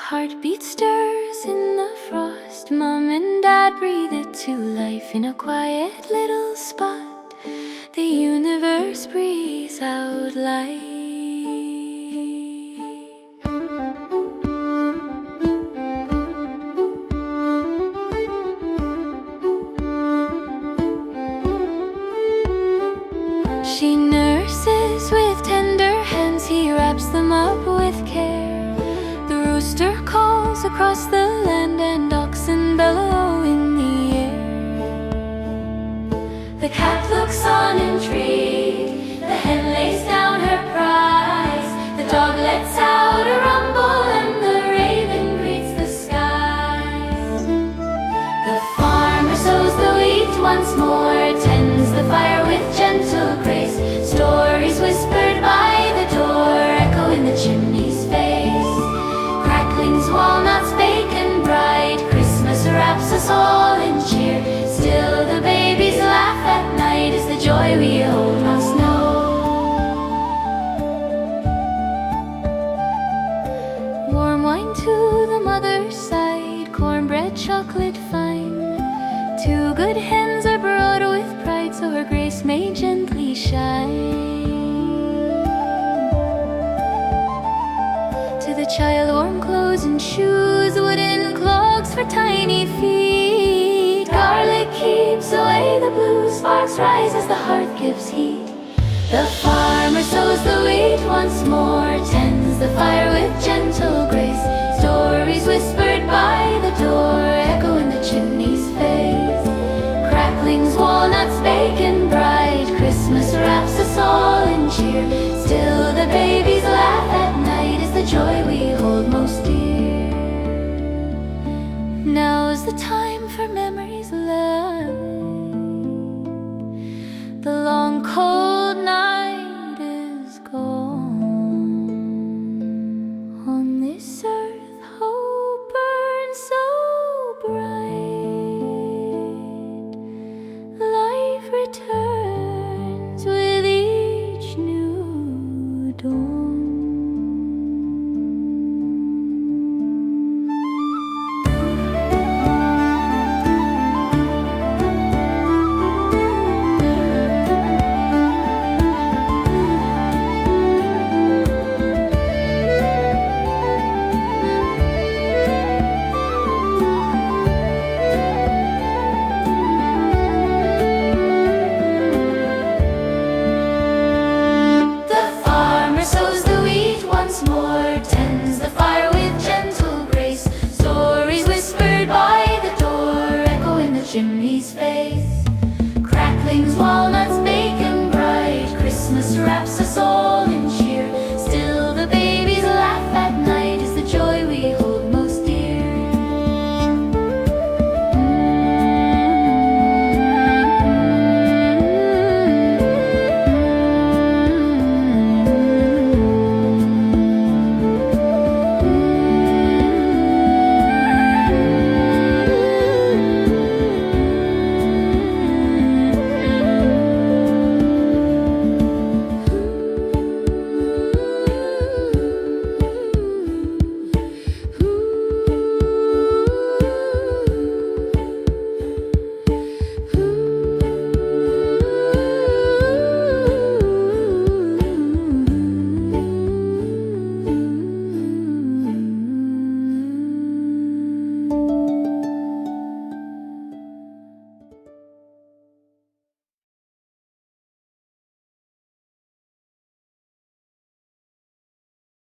heartbeat stirs in the frost. Mom and Dad breathe it to life in a quiet little spot. The universe breathes out life. She nurses with tender hands, he wraps them up with care. The rooster calls across the land and oxen bellow in the air. The cat looks on intrigued, the hen lays down her prize. The dog lets out a rumble and the raven greets the skies. The farmer sows the wheat once more, tends the fire with gentle grace. Stories whispered by the door echo in the chimney's face. Cracklings, walnuts, bacon bright, Christmas wraps us all in cheer. Still the babies laugh at night as the joy we hold must know. Warm wine to the mother's side, cornbread, chocolate fine. Two good hens are brought with pride, so her grace may gently shine. To the child, warm clothes and shoes, wooden clogs for tiny feet. Garlic keeps away the blues, sparks rise as the hearth gives heat. The farmer sows the wheat once more, tends the fire with gentle grace. Stories whispered by the door echo in the chimney's face. Cracklings, walnuts, bacon bright, Christmas wraps us all in cheer. Still the babies laugh at night as the joy we hold most dear. Now's the time for memories left. The long cold night is gone. On this earth hope burns so bright. Life returns with each new dawn. Chimney's face, cracklings, walnuts, bacon bright, Christmas wraps us all